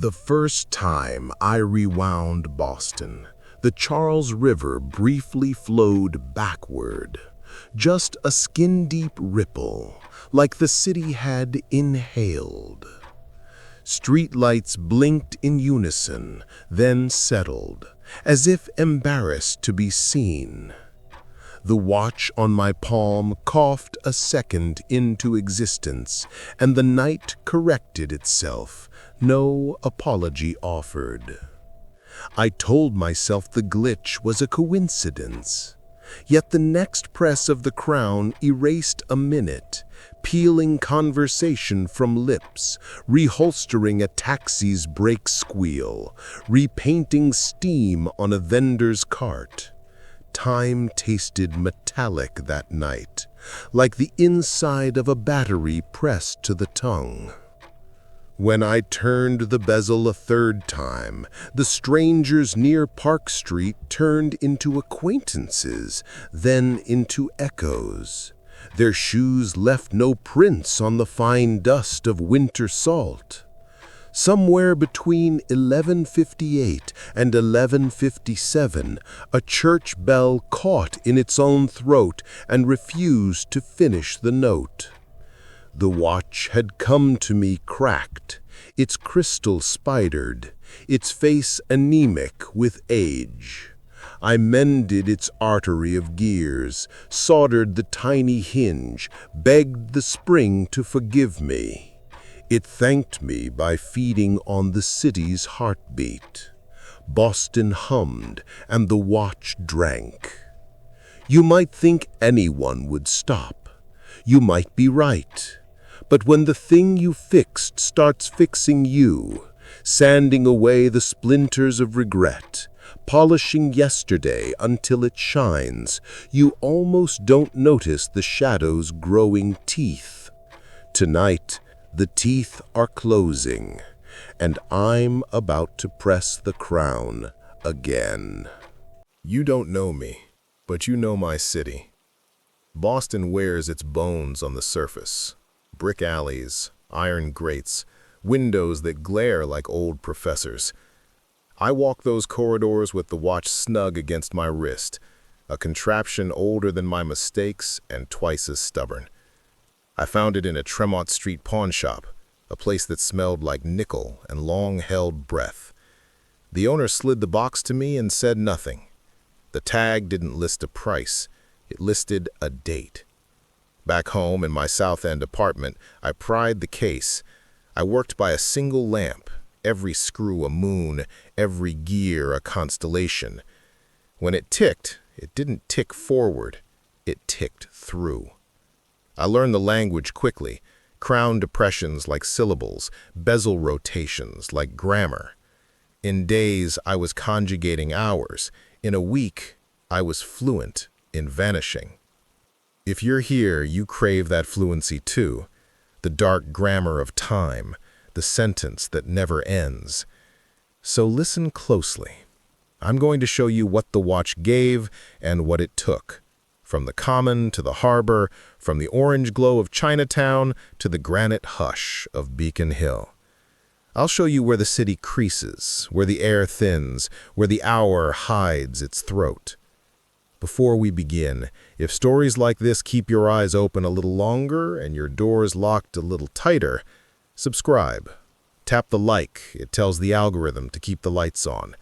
The first time I rewound Boston, the Charles River briefly flowed backward, just a skin-deep ripple, like the city had inhaled. Streetlights blinked in unison, then settled, as if embarrassed to be seen. The watch on my palm coughed a second into existence, and the night corrected itself, no apology offered. I told myself the glitch was a coincidence. Yet the next press of the crown erased a minute, peeling conversation from lips, reholstering a taxi's brake squeal, repainting steam on a vendor's cart. Time tasted metallic that night, like the inside of a battery pressed to the tongue. When I turned the bezel a third time, the strangers near Park Street turned into acquaintances, then into echoes. Their shoes left no prints on the fine dust of winter salt. Somewhere between 11:58 and 11:57, a church bell caught in its own throat and refused to finish the note. The watch had come to me cracked, its crystal spidered, its face anemic with age. I mended its artery of gears, soldered the tiny hinge, begged the spring to forgive me. It thanked me by feeding on the city's heartbeat. Boston hummed, and the watch drank. You might think anyone would stop. You might be right. But when the thing you fixed starts fixing you, sanding away the splinters of regret, polishing yesterday until it shines, you almost don't notice the shadow's growing teeth. Tonight, the teeth are closing, and I'm about to press the crown again. You don't know me, but you know my city. Boston wears its bones on the surface. Brick alleys, iron grates, windows that glare like old professors. I walk those corridors with the watch snug against my wrist, a contraption older than my mistakes and twice as stubborn. I found it in a Tremont Street pawn shop, a place that smelled like nickel and long-held breath. The owner slid the box to me and said nothing. The tag didn't list a price, it listed a date. Back home in my South End apartment, I pried the case. I worked by a single lamp, every screw a moon, every gear a constellation. When it ticked, it didn't tick forward, it ticked through. I learned the language quickly, crown depressions like syllables, bezel rotations like grammar. In days, I was conjugating hours. In a week, I was fluent in vanishing. If you're here, you crave that fluency too, the dark grammar of time, the sentence that never ends. So listen closely. I'm going to show you what the watch gave and what it took. From the Common to the harbor, from the orange glow of Chinatown to the granite hush of Beacon Hill. I'll show you where the city creases, where the air thins, where the hour hides its throat. Before we begin, if stories like this keep your eyes open a little longer and your doors locked a little tighter, subscribe. Tap the like, it tells the algorithm to keep the lights on.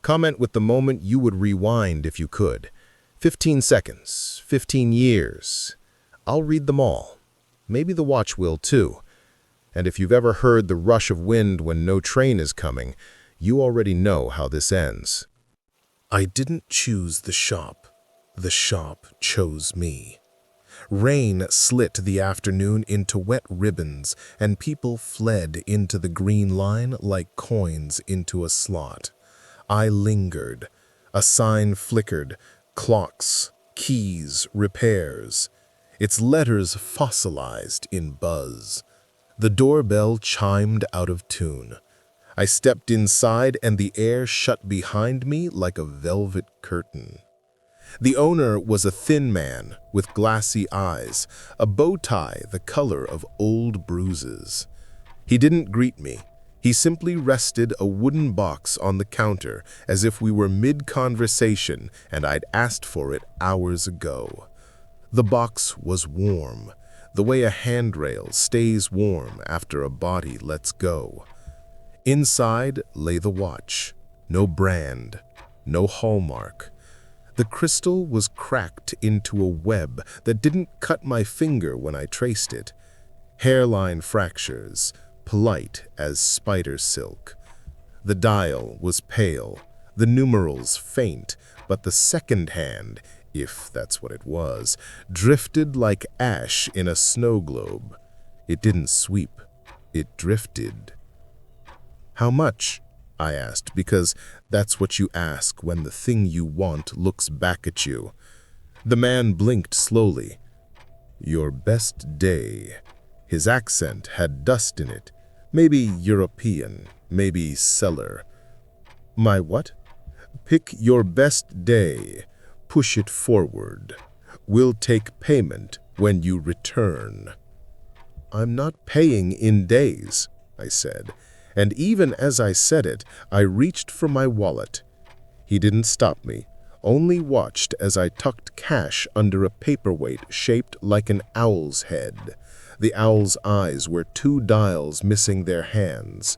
Comment with the moment you would rewind if you could. 15 seconds, 15 years. I'll read them all. Maybe the watch will too. And if you've ever heard the rush of wind when no train is coming, you already know how this ends. I didn't choose the shop chose me. Rain slit the afternoon into wet ribbons, and people fled into the green line like coins into a slot. I lingered. A sign flickered. Clocks, keys, repairs. Its letters fossilized in buzz. The doorbell chimed out of tune. I stepped inside and the air shut behind me like a velvet curtain. The owner was a thin man with glassy eyes, a bow tie the color of old bruises. He didn't greet me. He simply rested a wooden box on the counter as if we were mid-conversation and I'd asked for it hours ago. The box was warm, the way a handrail stays warm after a body lets go. Inside lay the watch. No brand, no hallmark. The crystal was cracked into a web that didn't cut my finger when I traced it. Hairline fractures, polite as spider silk. The dial was pale, the numerals faint, but the second hand, if that's what it was, drifted like ash in a snow globe. It didn't sweep, it drifted. "How much?" I asked, because that's what you ask when the thing you want looks back at you. The man blinked slowly. "Your best day." His accent had dust in it. Maybe European, maybe cellar. "My what?" "Pick your best day. Push it forward. We'll take payment when you return." "I'm not paying in days," I said, and even as I said it, I reached for my wallet. He didn't stop me, only watched as I tucked cash under a paperweight shaped like an owl's head. The owl's eyes were two dials missing their hands.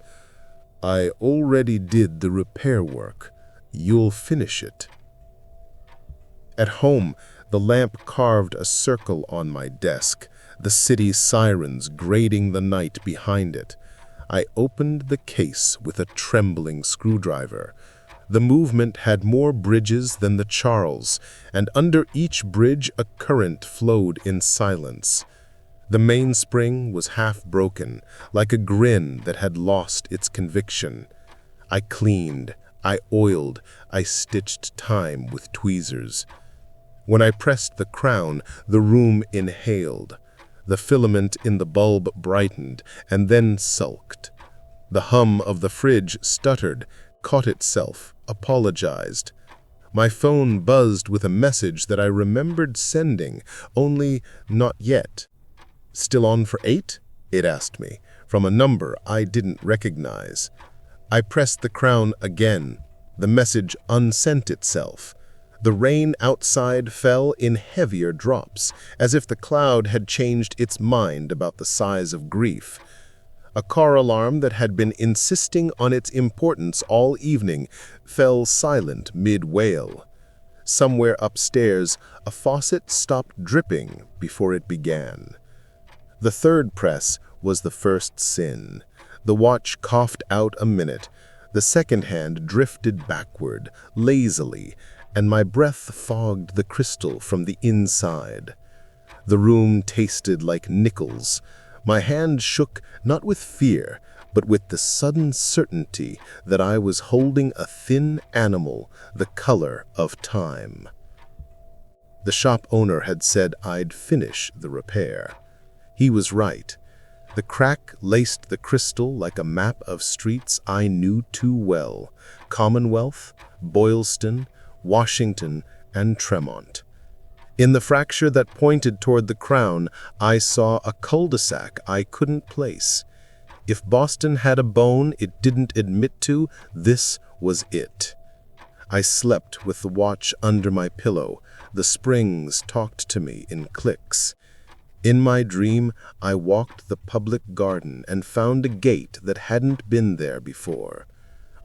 "I already did the repair work. You'll finish it." At home, the lamp carved a circle on my desk, the city sirens grating the night behind it. I opened the case with a trembling screwdriver. The movement had more bridges than the Charles, and under each bridge a current flowed in silence. The mainspring was half broken, like a grin that had lost its conviction. I cleaned, I oiled, I stitched time with tweezers. When I pressed the crown, the room inhaled. The filament in the bulb brightened and then sulked. The hum of the fridge stuttered, caught itself, apologized. My phone buzzed with a message that I remembered sending, only not yet. "Still on for 8?" it asked me, from a number I didn't recognize. I pressed the crown again. The message unsent itself. The rain outside fell in heavier drops, as if the cloud had changed its mind about the size of grief. A car alarm that had been insisting on its importance all evening fell silent mid-wail. Somewhere upstairs, a faucet stopped dripping before it began. The third press was the first sin. The watch coughed out a minute. The second hand drifted backward, lazily, and my breath fogged the crystal from the inside. The room tasted like nickels. My hand shook not with fear, but with the sudden certainty that I was holding a thin animal the color of time. The shop owner had said I'd finish the repair. He was right. The crack laced the crystal like a map of streets I knew too well: Commonwealth, Boylston, Washington, and Tremont. In the fracture that pointed toward the crown, I saw a cul-de-sac I couldn't place. If Boston had a bone it didn't admit to, this was it. I slept with the watch under my pillow. The springs talked to me in clicks. In my dream, I walked the public garden and found a gate that hadn't been there before.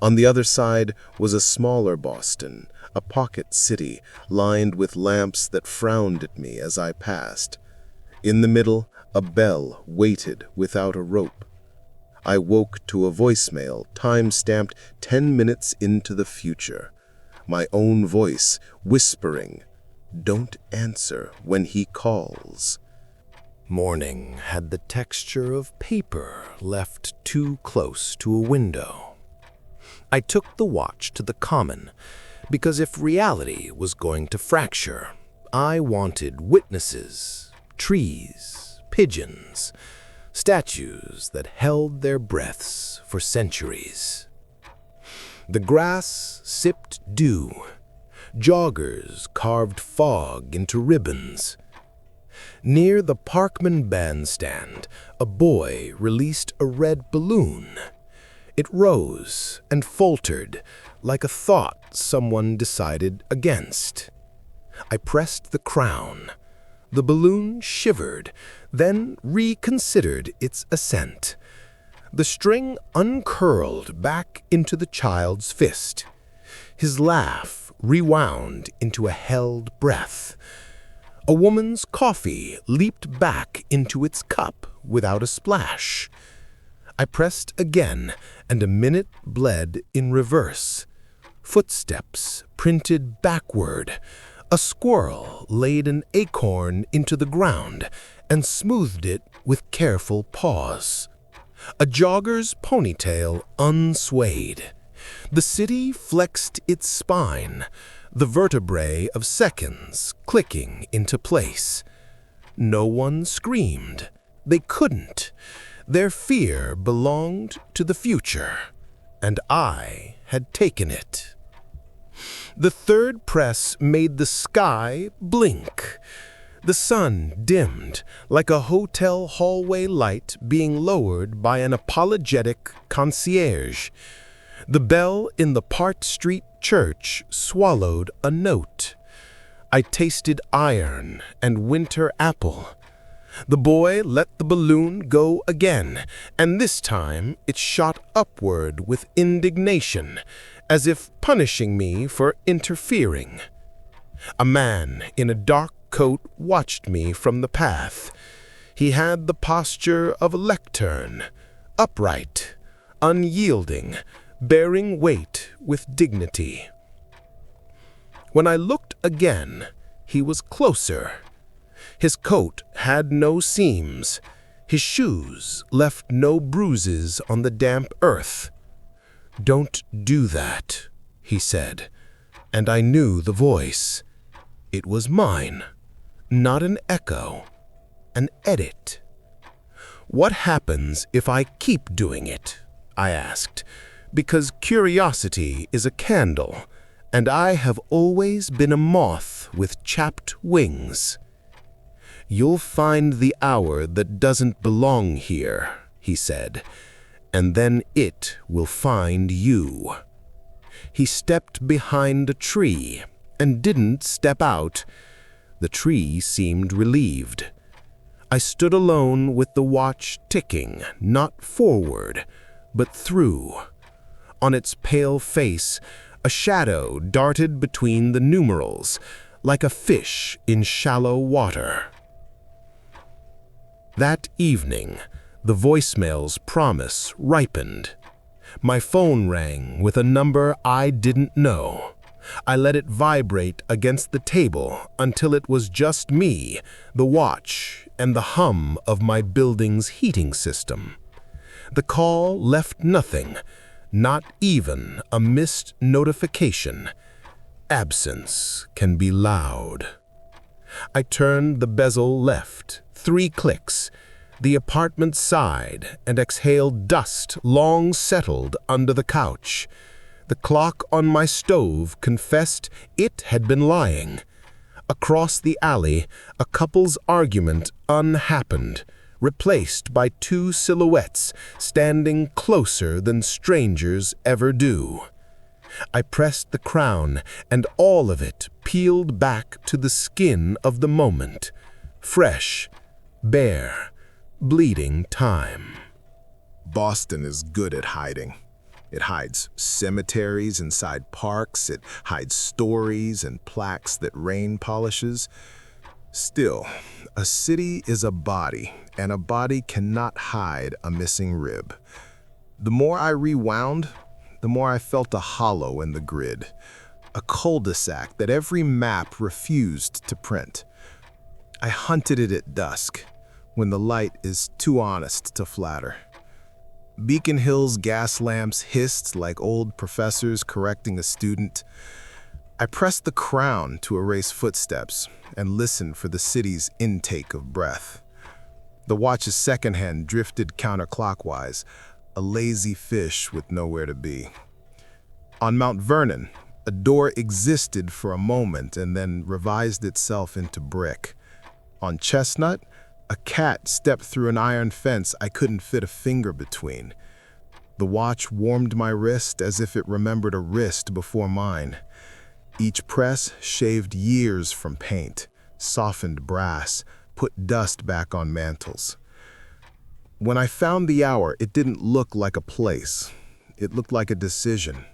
On the other side was a smaller Boston, a pocket city lined with lamps that frowned at me as I passed. In the middle, a bell waited without a rope. I woke to a voicemail time-stamped 10 minutes into the future. My own voice whispering, "Don't answer when he calls." Morning had the texture of paper left too close to a window. I took the watch to the common, because if reality was going to fracture, I wanted witnesses, trees, pigeons, statues that held their breaths for centuries. The grass sipped dew. Joggers carved fog into ribbons. Near the Parkman bandstand, a boy released a red balloon. It rose and faltered like a thought someone decided against. I pressed the crown. The balloon shivered, then reconsidered its ascent. The string uncurled back into the child's fist. His laugh rewound into a held breath. A woman's coffee leaped back into its cup without a splash. I pressed again, and a minute bled in reverse. Footsteps printed backward. A squirrel laid an acorn into the ground and smoothed it with careful paws. A jogger's ponytail unswayed. The city flexed its spine, the vertebrae of seconds clicking into place. No one screamed. They couldn't. Their fear belonged to the future, and I had taken it. The third press made the sky blink. The sun dimmed like a hotel hallway light being lowered by an apologetic concierge. The bell in the Park Street church swallowed a note. I tasted iron and winter apple. The boy let the balloon go again, and this time it shot upward with indignation, as if punishing me for interfering. A man in a dark coat watched me from the path. He had the posture of a lectern, upright, unyielding, bearing weight with dignity. When I looked again, he was closer. His coat had no seams. His shoes left no bruises on the damp earth. "Don't do that," he said, and I knew the voice. It was mine, not an echo, an edit. "What happens if I keep doing it?" I asked, because curiosity is a candle, and I have always been a moth with chapped wings. "You'll find the hour that doesn't belong here," he said, "and then it will find you." He stepped behind a tree and didn't step out. The tree seemed relieved. I stood alone with the watch ticking, not forward, but through. On its pale face, a shadow darted between the numerals, like a fish in shallow water. That evening, the voicemail's promise ripened. My phone rang with a number I didn't know. I let it vibrate against the table until it was just me, the watch, and the hum of my building's heating system. The call left nothing, not even a missed notification. Absence can be loud. I turned the bezel left, 3 clicks. The apartment sighed and exhaled dust long settled under the couch. The clock on my stove confessed it had been lying. Across the alley, a couple's argument unhappened, replaced by 2 silhouettes standing closer than strangers ever do. I pressed the crown, and all of it peeled back to the skin of the moment. Fresh, bare, bleeding time. Boston is good at hiding. It hides cemeteries inside parks. It hides stories and plaques that rain polishes. Still, a city is a body, and a body cannot hide a missing rib. The more I rewound, the more I felt a hollow in the grid, a cul-de-sac that every map refused to print. I hunted it at dusk, when the light is too honest to flatter. Beacon Hill's gas lamps hissed like old professors correcting a student. I pressed the crown to erase footsteps and listened for the city's intake of breath. The watch's second hand drifted counterclockwise, a lazy fish with nowhere to be. On Mount Vernon, a door existed for a moment and then revised itself into brick. On Chestnut, a cat stepped through an iron fence I couldn't fit a finger between. The watch warmed my wrist as if it remembered a wrist before mine. Each press shaved years from paint, softened brass, put dust back on mantles. When I found the hour, it didn't look like a place. It looked like a decision.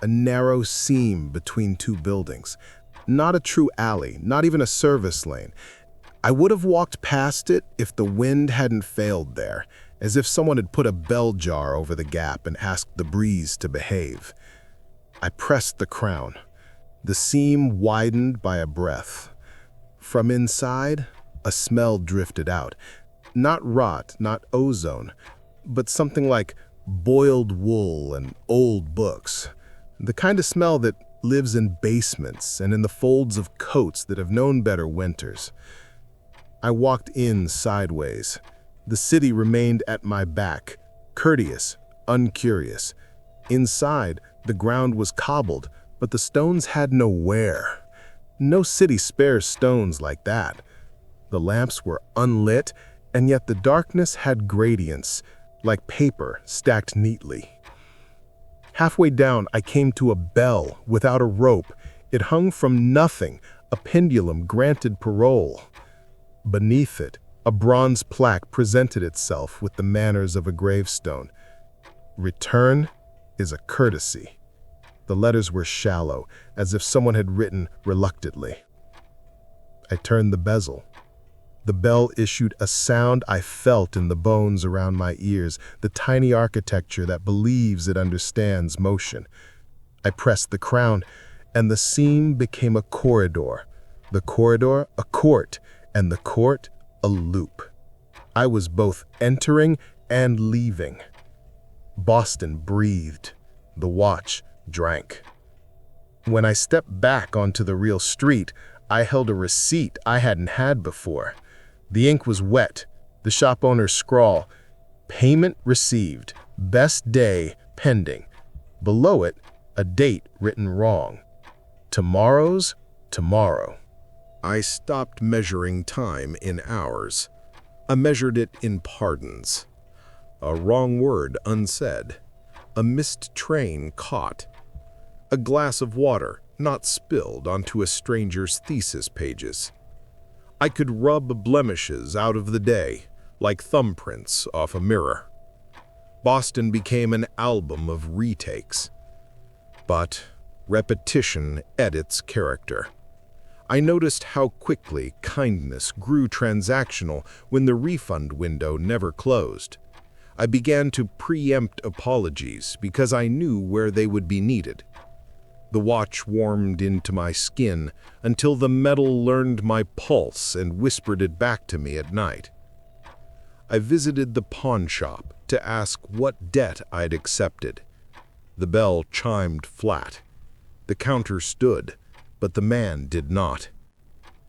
A narrow seam between two buildings. Not a true alley, not even a service lane. I would have walked past it if the wind hadn't failed there, as if someone had put a bell jar over the gap and asked the breeze to behave. I pressed the crown. The seam widened by a breath. From inside, a smell drifted out. Not rot, not ozone, but something like boiled wool and old books. The kind of smell that lives in basements and in the folds of coats that have known better winters. I walked in sideways. The city remained at my back, courteous, uncurious. Inside, the ground was cobbled, but the stones had no wear. No city spares stones like that. The lamps were unlit, and yet the darkness had gradients, like paper stacked neatly. Halfway down, I came to a bell without a rope. It hung from nothing, a pendulum granted parole. Beneath it, a bronze plaque presented itself with the manners of a gravestone. Return is a courtesy. The letters were shallow, as if someone had written reluctantly. I turned the bezel. The bell issued a sound I felt in the bones around my ears, the tiny architecture that believes it understands motion. I pressed the crown, and the seam became a corridor, the corridor a court, and the court a loop. I was both entering and leaving. Boston breathed. The watch drank. When I stepped back onto the real street, I held a receipt I hadn't had before. The ink was wet, the shop owner's scrawl, "Payment received, best day pending." Below it, a date written wrong. Tomorrow's tomorrow. I stopped measuring time in hours. I measured it in pardons. A wrong word unsaid. A missed train caught. A glass of water not spilled onto a stranger's thesis pages. I could rub blemishes out of the day, like thumbprints off a mirror. Boston became an album of retakes. But repetition edits character. I noticed how quickly kindness grew transactional when the refund window never closed. I began to preempt apologies because I knew where they would be needed. The watch warmed into my skin until the metal learned my pulse and whispered it back to me at night. I visited the pawn shop to ask what debt I'd accepted. The bell chimed flat. The counter stood, but the man did not.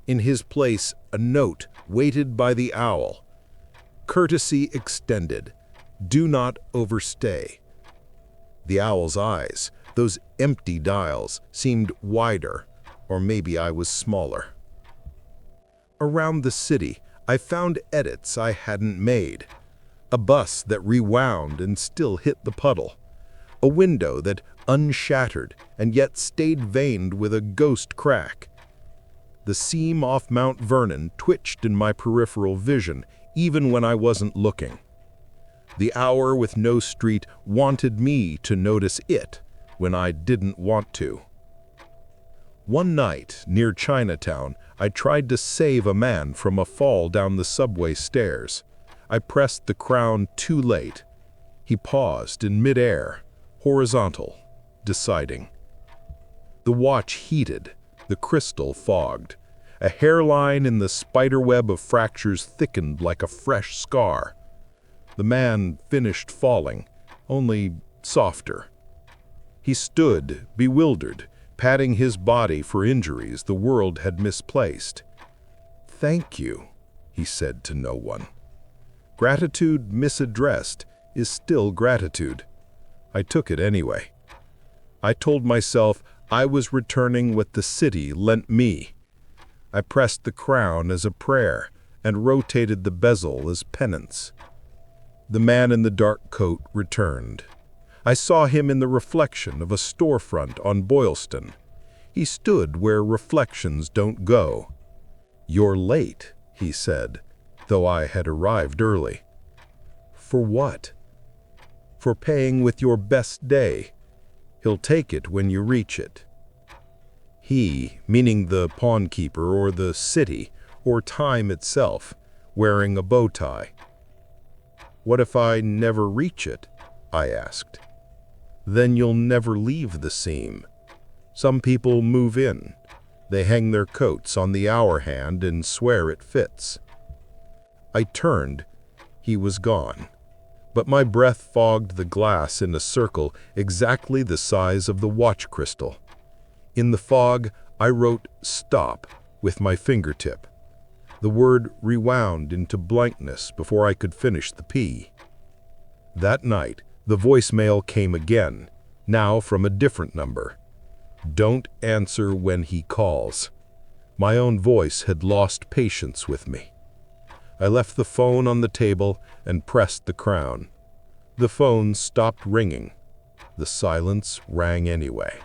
In his place, a note waited by the owl. Courtesy extended. Do not overstay. The owl's eyes, those empty dials, seemed wider, or maybe I was smaller. Around the city, I found edits I hadn't made. A bus that rewound and still hit the puddle. A window that unshattered and yet stayed veined with a ghost crack. The seam off Mount Vernon twitched in my peripheral vision, even when I wasn't looking. The hour with no street wanted me to notice it when I didn't want to. One night, near Chinatown, I tried to save a man from a fall down the subway stairs. I pressed the crown too late. He paused in midair, horizontal, deciding. The watch heated, the crystal fogged. A hairline in the spiderweb of fractures thickened like a fresh scar. The man finished falling, only softer. He stood, bewildered, patting his body for injuries the world had misplaced. "Thank you," he said to no one. Gratitude misaddressed is still gratitude. I took it anyway. I told myself I was returning what the city lent me. I pressed the crown as a prayer and rotated the bezel as penance. The man in the dark coat returned. I saw him in the reflection of a storefront on Boylston. He stood where reflections don't go. "You're late," he said, though I had arrived early. "For what?" "For paying with your best day. He'll take it when you reach it." He, meaning the pawnkeeper or the city, or time itself, wearing a bow tie. "What if I never reach it?" I asked. "Then you'll never leave the seam. Some people move in. They hang their coats on the hour hand and swear it fits." I turned. He was gone. But my breath fogged the glass in a circle exactly the size of the watch crystal. In the fog, I wrote "stop" with my fingertip. The word rewound into blankness before I could finish the P. That night, the voicemail came again, now from a different number. "Don't answer when he calls." My own voice had lost patience with me. I left the phone on the table and pressed the crown. The phone stopped ringing. The silence rang anyway.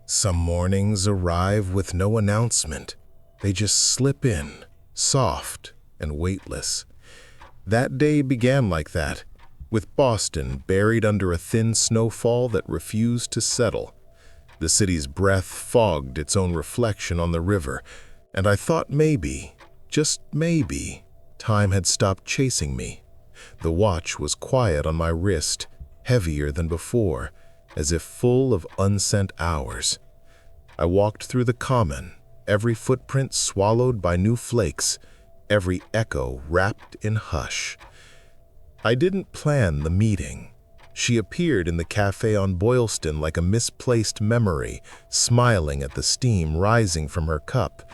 Some mornings arrive with no announcement. They just slip in, soft and weightless. That day began like that, with Boston buried under a thin snowfall that refused to settle. The city's breath fogged its own reflection on the river, and I thought maybe, just maybe, time had stopped chasing me. The watch was quiet on my wrist, heavier than before, as if full of unsent hours. I walked through the common, every footprint swallowed by new flakes, every echo wrapped in hush. I didn't plan the meeting. She appeared in the cafe on Boylston like a misplaced memory, smiling at the steam rising from her cup.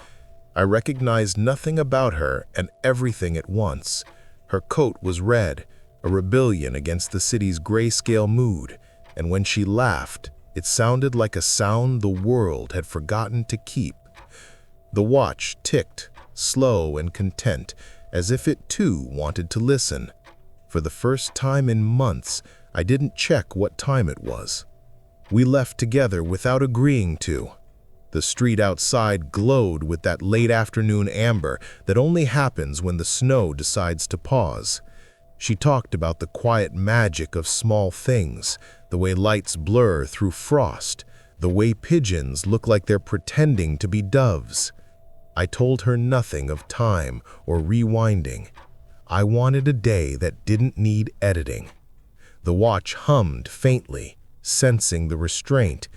I recognized nothing about her and everything at once. Her coat was red, a rebellion against the city's grayscale mood, and when she laughed, it sounded like a sound the world had forgotten to keep. The watch ticked, slow and content, as if it too wanted to listen. For the first time in months, I didn't check what time it was. We left together without agreeing to. The street outside glowed with that late afternoon amber that only happens when the snow decides to pause. She talked about the quiet magic of small things, the way lights blur through frost, the way pigeons look like they're pretending to be doves. I told her nothing of time or rewinding. I wanted a day that didn't need editing. The watch hummed faintly, sensing the restraint,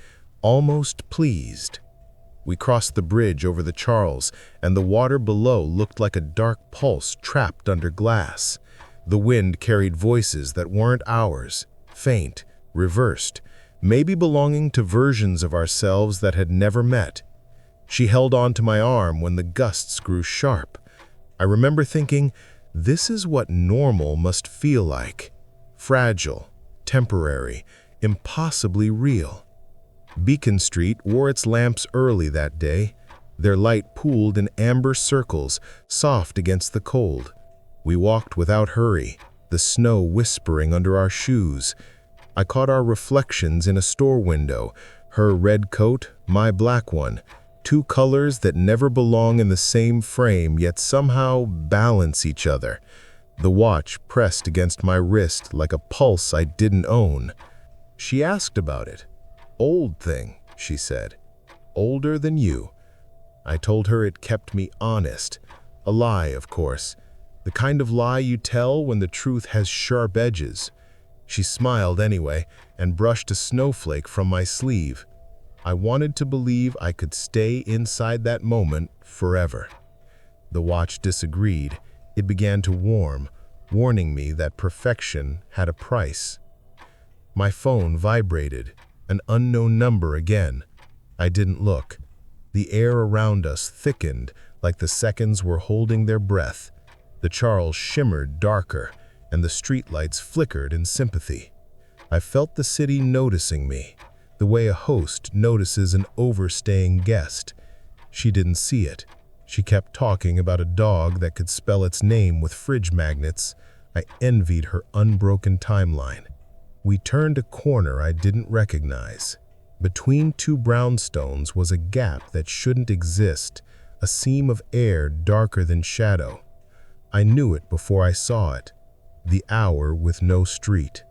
almost pleased. We crossed the bridge over the Charles, and the water below looked like a dark pulse trapped under glass. The wind carried voices that weren't ours, faint, reversed, maybe belonging to versions of ourselves that had never met. She held on to my arm when the gusts grew sharp. I remember thinking, this is what normal must feel like. Fragile, temporary, impossibly real. Beacon Street wore its lamps early that day. Their light pooled in amber circles, soft against the cold. We walked without hurry, the snow whispering under our shoes. I caught our reflections in a store window, her red coat, my black one, two colors that never belong in the same frame yet somehow balance each other. The watch pressed against my wrist like a pulse I didn't own. She asked about it. "Old thing," she said. "Older than you." I told her it kept me honest. A lie, of course. The kind of lie you tell when the truth has sharp edges. She smiled anyway and brushed a snowflake from my sleeve. I wanted to believe I could stay inside that moment forever. The watch disagreed. It began to warm, warning me that perfection had a price. My phone vibrated. An unknown number again. I didn't look. The air around us thickened like the seconds were holding their breath. The Charles shimmered darker, and the streetlights flickered in sympathy. I felt the city noticing me, the way a host notices an overstaying guest. She didn't see it. She kept talking about a dog that could spell its name with fridge magnets. I envied her unbroken timeline. We turned a corner I didn't recognize. Between two brownstones was a gap that shouldn't exist, a seam of air darker than shadow. I knew it before I saw it. The hour with no street.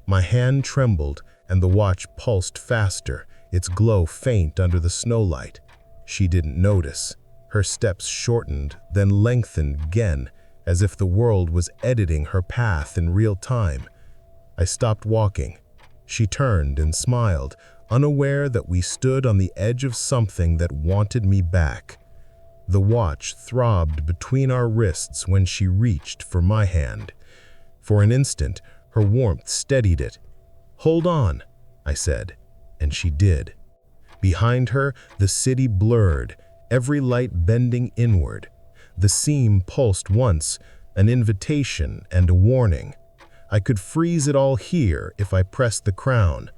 My hand trembled and the watch pulsed faster, its glow faint under the snowlight. She didn't notice. Her steps shortened, then lengthened again, as if the world was editing her path in real time. I stopped walking. She turned and smiled, unaware that we stood on the edge of something that wanted me back. The watch throbbed between our wrists when she reached for my hand. For an instant, her warmth steadied it. "Hold on," I said, and she did. Behind her, the city blurred, every light bending inward. The seam pulsed once, an invitation and a warning. I could freeze it all here if I pressed the crown.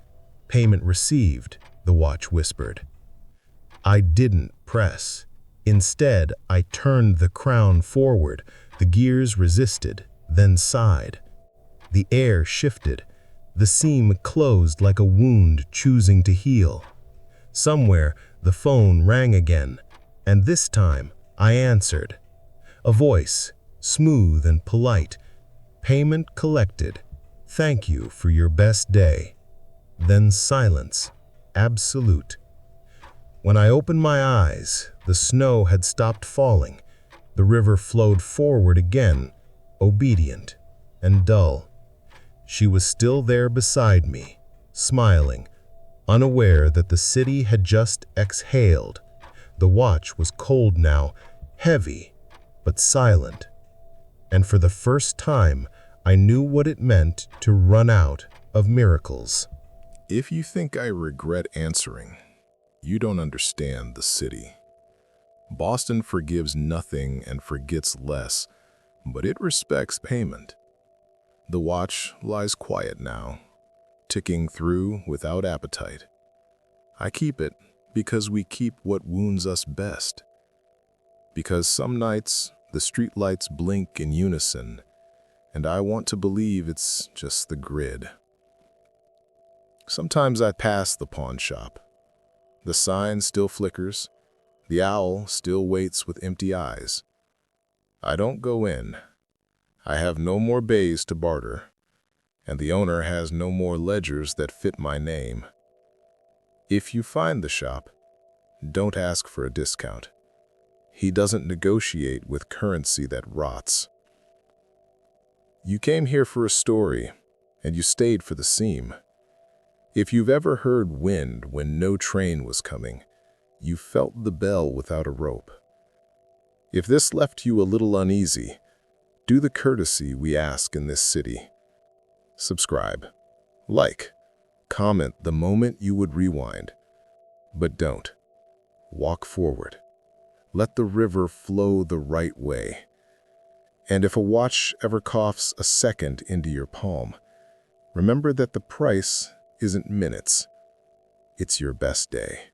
"Payment received," the watch whispered. I didn't press. Instead, I turned the crown forward. The gears resisted, then sighed. The air shifted. The seam closed like a wound choosing to heal. Somewhere, the phone rang again, and this time, I answered. A voice, smooth and polite. "Payment collected. Thank you for your best day." Then silence, absolute. When I opened my eyes, the snow had stopped falling. The river flowed forward again, obedient and dull. She was still there beside me, smiling, unaware that the city had just exhaled. The watch was cold now, heavy, but silent. And for the first time, I knew what it meant to run out of miracles. If you think I regret answering, you don't understand the city. Boston forgives nothing and forgets less, but it respects payment. The watch lies quiet now, ticking through without appetite. I keep it because we keep what wounds us best. Because some nights the streetlights blink in unison, and I want to believe it's just the grid. Sometimes I pass the pawn shop. The sign still flickers. The owl still waits with empty eyes. I don't go in. I have no more bays to barter, and the owner has no more ledgers that fit my name. If you find the shop, don't ask for a discount. He doesn't negotiate with currency that rots. You came here for a story, and you stayed for the seam. If you've ever heard wind when no train was coming, you felt the bell without a rope. If this left you a little uneasy, do the courtesy we ask in this city. Subscribe, like, comment the moment you would rewind. But don't. Walk forward. Let the river flow the right way. And if a watch ever coughs a second into your palm, remember that the price isn't minutes. It's your best day.